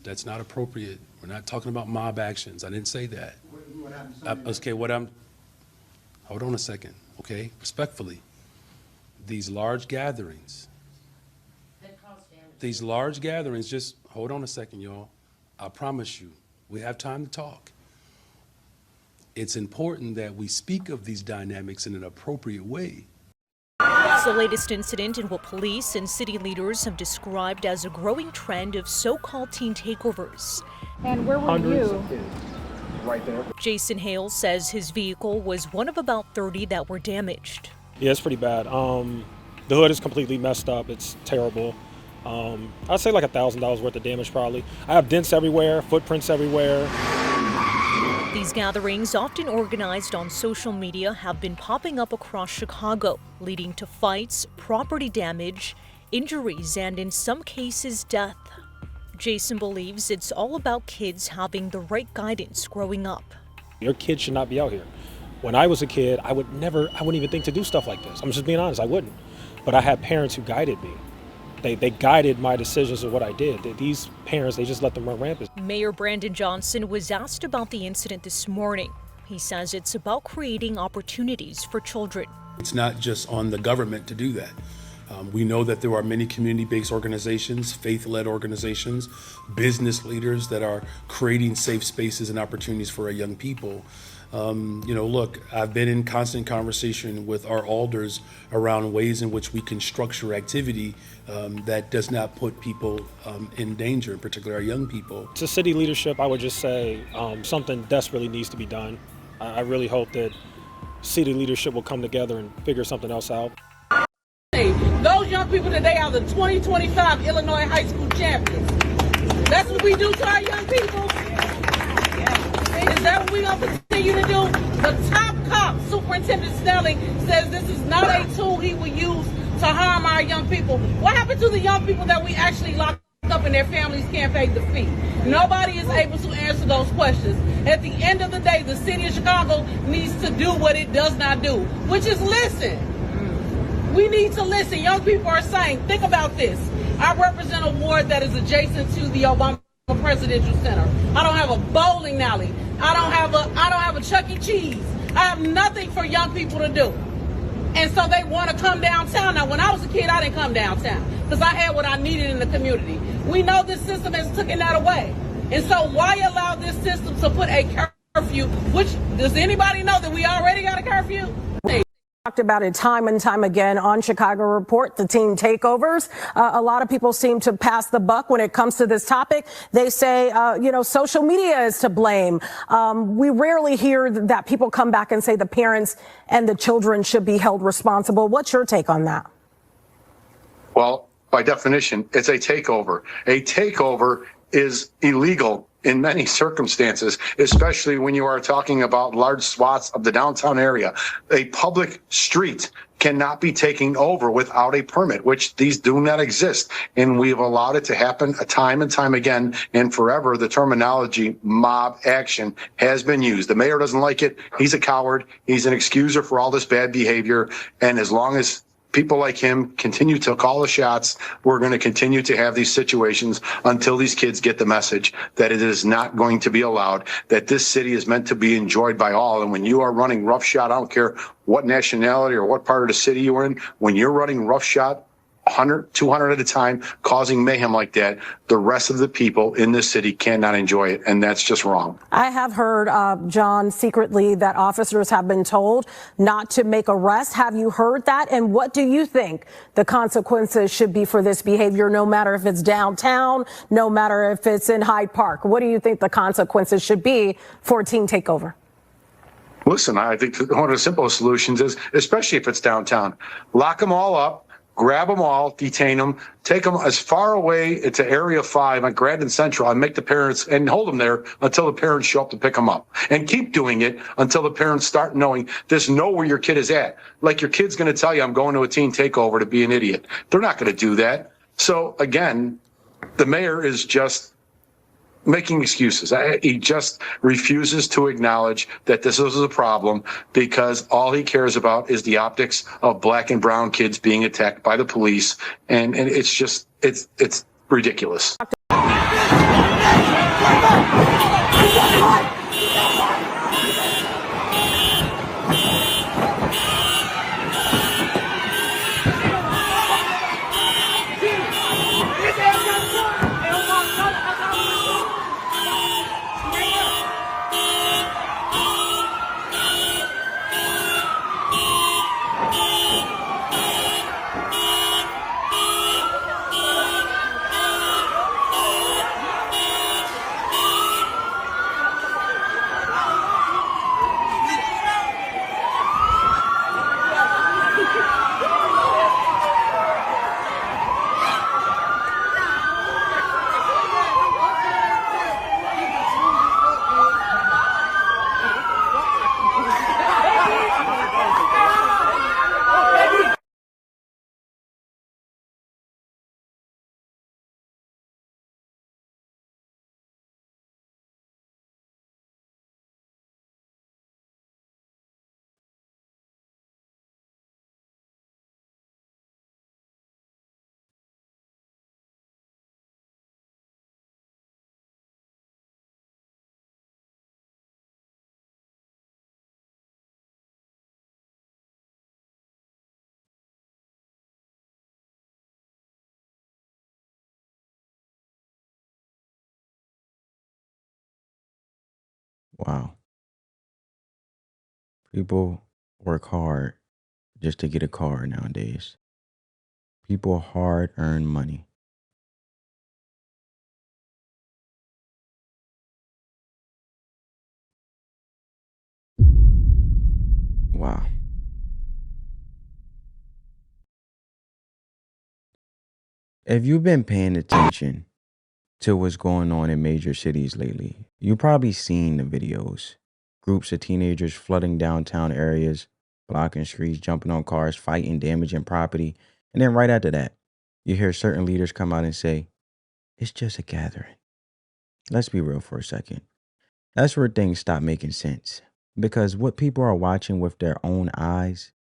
That's not appropriate. We're not talking about mob actions. I didn't say that. What happened Sunday? Okay, hold on a second, okay? Respectfully, these large gatherings, just hold on a second, y'all. I promise you, we have time to talk. It's important that we speak of these dynamics in an appropriate way. It's the latest incident in what police and city leaders have described as a growing trend of so-called teen takeovers. And where were you? Right there. Jason Hale says his vehicle was one of about 30 that were damaged. Yeah, it's pretty bad. The hood is completely messed up. It's terrible. I'd say like $1,000 worth of damage probably. I have dents everywhere, footprints everywhere. These gatherings, often organized on social media, have been popping up across Chicago, leading to fights, property damage, injuries, and in some cases, death. Jason believes it's all about kids having the right guidance growing up. Your kid should not be out here. When I was a kid, I wouldn't even think to do stuff like this. I'm just being honest, I wouldn't. But I had parents who guided me. They guided my decisions of what I did. These parents, they just let them run rampant. Mayor Brandon Johnson was asked about the incident this morning. He says it's about creating opportunities for children. It's not just on the government to do that. We know that there are many community-based organizations, faith-led organizations, business leaders that are creating safe spaces and opportunities for our young people. Look, I've been in constant conversation with our alders around ways in which we can structure activity that does not put people in danger, in particular our young people. To city leadership, I would just say something desperately needs to be done. I really hope that city leadership will come together and figure something else out. Those young people today are the 2025 Illinois high school champions. That's what we do to our young people. Is that what we're going to continue to do? The top cop, Superintendent Snelling, says this is not a tool he will use to harm our young people. What happened to the young people that we actually locked up and their families can't pay the fee? Nobody is able to answer those questions. At the end of the day, the city of Chicago needs to do what it does not do, which is listen. We need to listen. Young people are saying, think about this. I represent a ward that is adjacent to the Obama Presidential Center. I don't have a bowling alley. I don't have a Chuck E. Cheese. I have nothing for young people to do. And so they want to come downtown. Now, when I was a kid, I didn't come downtown because I had what I needed in the community. We know this system has taken that away. And so why allow this system to put a curfew, which does anybody know that we already got a curfew? Talked about it time and time again on Chicago Report, the teen takeovers. A lot of people seem to pass the buck when it comes to this topic. They say, social media is to blame. We rarely hear that people come back and say the parents and the children should be held responsible. What's your take on that? Well, by definition, it's a takeover. A takeover is illegal in many circumstances, especially when you are talking about large swaths of the downtown area. A public street cannot be taken over without a permit, which these do not exist. And we have allowed it to happen time and time again. And forever, the terminology mob action has been used. The mayor doesn't like it. He's a coward. He's an excuser for all this bad behavior. And as long as people like him continue to call the shots, we're going to continue to have these situations until these kids get the message that it is not going to be allowed, that this city is meant to be enjoyed by all. And when you are running roughshod, I don't care what nationality or what part of the city you're in, when you're running roughshod 100, 200 at a time, causing mayhem like that, the rest of the people in this city cannot enjoy it, and that's just wrong. I have heard, John, secretly that officers have been told not to make arrests. Have you heard that? And what do you think the consequences should be for this behavior, no matter if it's downtown, no matter if it's in Hyde Park? What do you think the consequences should be for a teen takeover? Listen, I think one of the simplest solutions is, especially if it's downtown, lock them all up, grab them all, detain them, take them as far away to Area 5 on Grandin Central and make the parents, and hold them there until the parents show up to pick them up. And keep doing it until the parents start knowing this, know where your kid is at. Like your kid's going to tell you, I'm going to a teen takeover to be an idiot. They're not going to do that. So again, the mayor is just making excuses. He just refuses to acknowledge that this is a problem because all he cares about is the optics of black and brown kids being attacked by the police. And it's just, it's ridiculous. Wow. People work hard just to get a car nowadays. People hard earn money. Wow. If you've been paying attention to what's going on in major cities lately, you've probably seen the videos. Groups of teenagers flooding downtown areas, blocking streets, jumping on cars, fighting, damaging property. And then right after that, you hear certain leaders come out and say, it's just a gathering. Let's be real for a second. That's where things stop making sense. Because what people are watching with their own eyes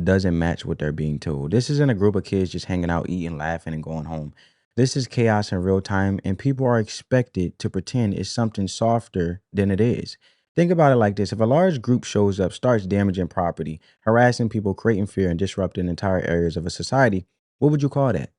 doesn't match what they're being told. This isn't a group of kids just hanging out, eating, laughing, and going home. This is chaos in real time, and people are expected to pretend it's something softer than it is. Think about it like this. If a large group shows up, starts damaging property, harassing people, creating fear, and disrupting entire areas of a society, what would you call that?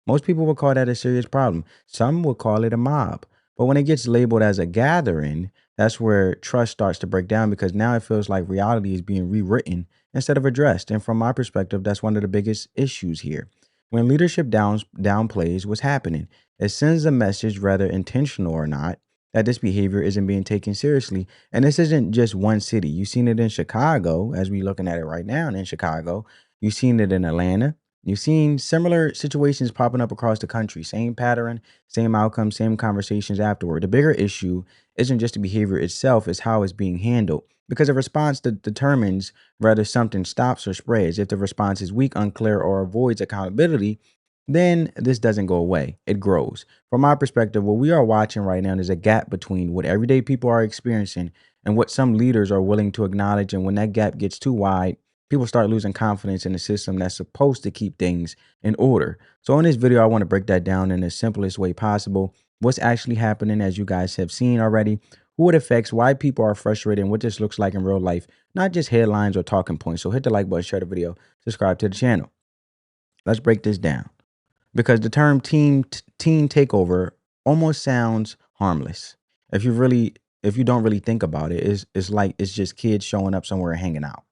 Most people would call that a serious problem. Some would call it a mob. But when it gets labeled as a gathering, that's where trust starts to break down because now it feels like reality is being rewritten instead of addressed. And from my perspective, that's one of the biggest issues here. When leadership downplays what's happening, it sends a message, whether intentional or not, that this behavior isn't being taken seriously. And this isn't just one city. You've seen it in Chicago, as we're looking at it right now in Chicago. You've seen it in Atlanta. You've seen similar situations popping up across the country. Same pattern, same outcome, same conversations afterward. The bigger issue isn't just the behavior itself, it's how it's being handled. Because a response that determines whether something stops or spreads. If the response is weak, unclear, or avoids accountability, then this doesn't go away. It grows. From my perspective, what we are watching right now is a gap between what everyday people are experiencing and what some leaders are willing to acknowledge. And when that gap gets too wide, people start losing confidence in the system that's supposed to keep things in order. So in this video, I want to break that down in the simplest way possible. What's actually happening, as you guys have seen already, who it affects, why people are frustrated, and what this looks like in real life, not just headlines or talking points. So hit the like button, share the video, subscribe to the channel. Let's break this down. Because the term teen takeover almost sounds harmless. If you don't really think about it, it's like it's just kids showing up somewhere and hanging out.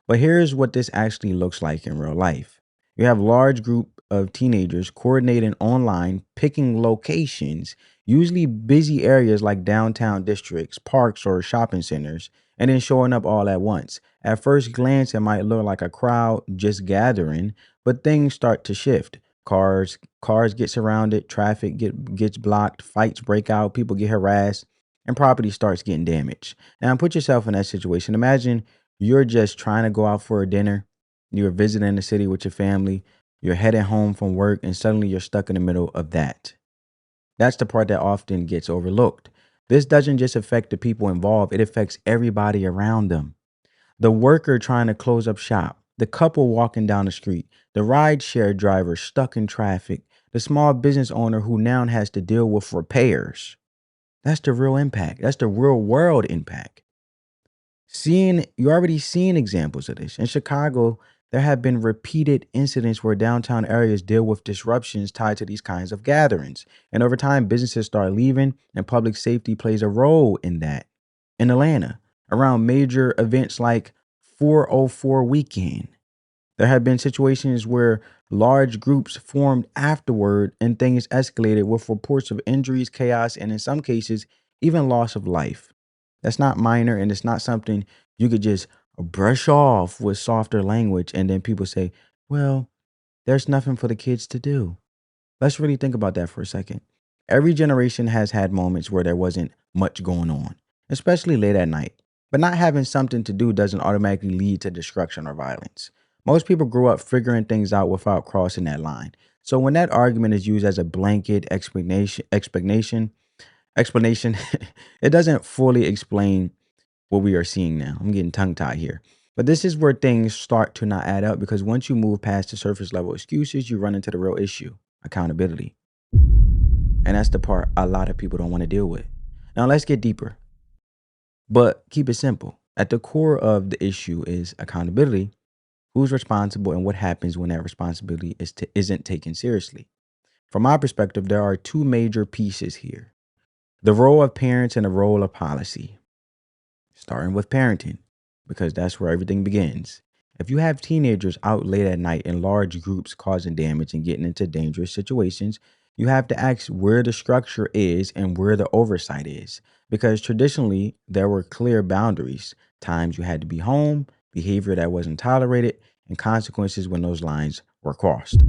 But here's what this actually looks like in real life. You have large group of teenagers coordinating online, picking locations, usually busy areas like downtown districts, parks, or shopping centers, and then showing up all at once. At first glance, it might look like a crowd just gathering, but things start to shift. Cars get surrounded, traffic gets blocked, fights break out, people get harassed, and property starts getting damaged. Now put yourself in that situation. Imagine you're just trying to go out for a dinner, you're visiting the city with your family, you're heading home from work, and suddenly you're stuck in the middle of that. That's the part that often gets overlooked. This doesn't just affect the people involved, it affects everybody around them. The worker trying to close up shop, the couple walking down the street, the rideshare driver stuck in traffic, the small business owner who now has to deal with repairs. That's the real impact. That's the real world impact. You're already seeing examples of this. In Chicago, there have been repeated incidents where downtown areas deal with disruptions tied to these kinds of gatherings. And over time, businesses start leaving, and public safety plays a role in that. In Atlanta, around major events like 404 weekend, there have been situations where large groups formed afterward and things escalated with reports of injuries, chaos, and in some cases, even loss of life. That's not minor, and it's not something you could just brush off with softer language and then people say, well, there's nothing for the kids to do. Let's really think about that for a second. Every generation has had moments where there wasn't much going on, especially late at night. But not having something to do doesn't automatically lead to destruction or violence. Most people grew up figuring things out without crossing that line. So when that argument is used as a blanket explanation, it doesn't fully explain what we are seeing now. I'm getting tongue tied here. But this is where things start to not add up because once you move past the surface level excuses, you run into the real issue, accountability. And that's the part a lot of people don't want to deal with. Now let's get deeper, but keep it simple. At the core of the issue is accountability. Who's responsible and what happens when that responsibility isn't taken seriously? From my perspective, there are two major pieces here: the role of parents and the role of policy. starting with parenting, because that's where everything begins. If you have teenagers out late at night in large groups causing damage and getting into dangerous situations, you have to ask where the structure is and where the oversight is. Because traditionally, there were clear boundaries, times you had to be home, behavior that wasn't tolerated, and consequences when those lines were crossed.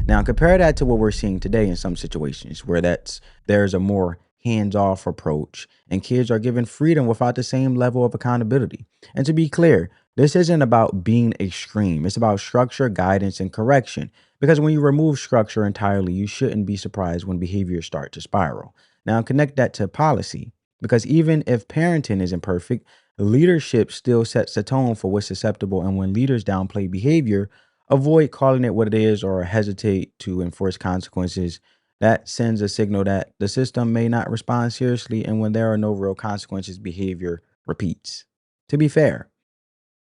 Now, compare that to what we're seeing today in some situations where there's a more hands-off approach and kids are given freedom without the same level of accountability. And to be clear, this isn't about being extreme. It's about structure, guidance, and correction. Because when you remove structure entirely, you shouldn't be surprised when behaviors start to spiral. Now, connect that to policy, because even if parenting isn't perfect, leadership still sets the tone for what's acceptable. And when leaders downplay behavior, avoid calling it what it is, or hesitate to enforce consequences, that sends a signal that the system may not respond seriously. And when there are no real consequences, behavior repeats. To be fair,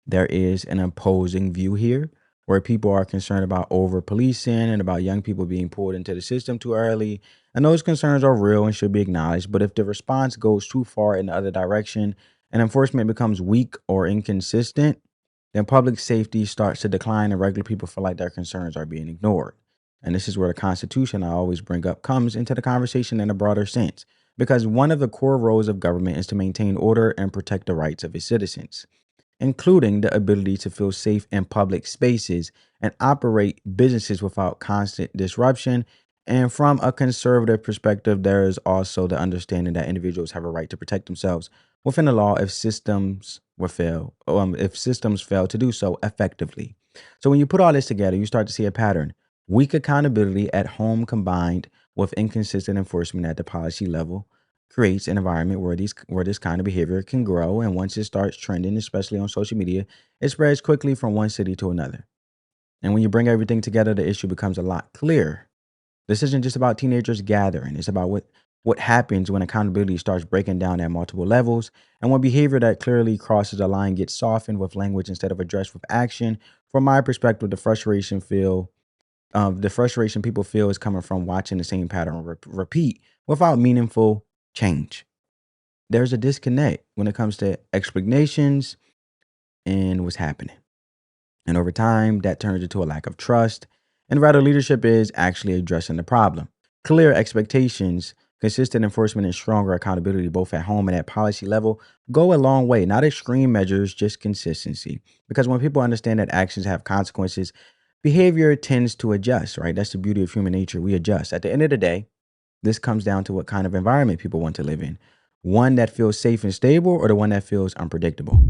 there is an opposing view here where people are concerned about over policing and about young people being pulled into the system too early. And those concerns are real and should be acknowledged. But if the response goes too far in the other direction and enforcement becomes weak or inconsistent, then public safety starts to decline and regular people feel like their concerns are being ignored. And this is where the Constitution I always bring up comes into the conversation in a broader sense, because one of the core roles of government is to maintain order and protect the rights of its citizens, including the ability to feel safe in public spaces and operate businesses without constant disruption. And from a conservative perspective, there is also the understanding that individuals have a right to protect themselves within the law if systems fail to do so effectively. So when you put all this together, you start to see a pattern. Weak accountability at home combined with inconsistent enforcement at the policy level creates an environment where this kind of behavior can grow. And once it starts trending, especially on social media, it spreads quickly from one city to another. And when you bring everything together, the issue becomes a lot clearer. This isn't just about teenagers gathering. It's about what happens when accountability starts breaking down at multiple levels, and when behavior that clearly crosses a line gets softened with language instead of addressed with action. From my perspective, the frustration people feel is coming from watching the same pattern repeat without meaningful change. There's a disconnect when it comes to explanations and what's happening. And over time, that turns into a lack of trust. And rather, leadership is actually addressing the problem. Clear expectations, consistent enforcement, and stronger accountability, both at home and at policy level, go a long way. Not extreme measures, just consistency. Because when people understand that actions have consequences, behavior tends to adjust, right? That's the beauty of human nature. We adjust. At the end of the day, this comes down to what kind of environment people want to live in. One that feels safe and stable, or the one that feels unpredictable.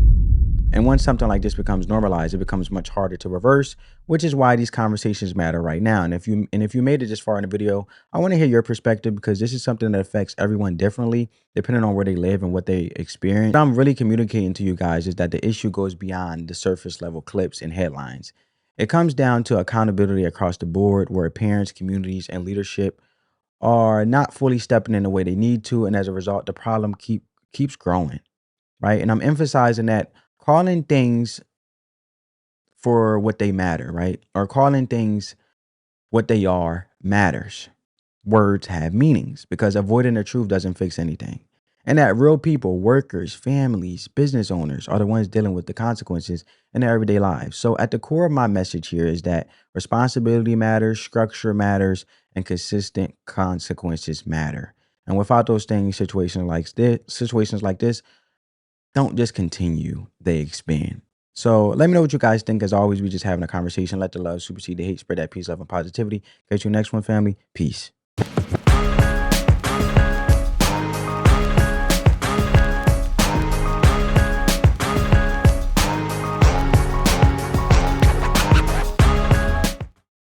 And once something like this becomes normalized, it becomes much harder to reverse, which is why these conversations matter right now. And if you made it this far in the video, I want to hear your perspective, because this is something that affects everyone differently, depending on where they live and what they experience. What I'm really communicating to you guys is that the issue goes beyond the surface level clips and headlines. It comes down to accountability across the board, where parents, communities, and leadership are not fully stepping in the way they need to. And as a result, the problem keeps growing, right? And I'm emphasizing that calling things for what they matter, right? Or calling things what they are matters. Words have meanings, because avoiding the truth doesn't fix anything. And that real people, workers, families, business owners are the ones dealing with the consequences in their everyday lives. So at the core of my message here is that responsibility matters, structure matters, and consistent consequences matter. And without those things, situations like this don't just continue, they expand. So let me know what you guys think. As always, we just having a conversation. Let the love supersede the hate. Spread that peace, love, and positivity. Catch you next one, family. Peace.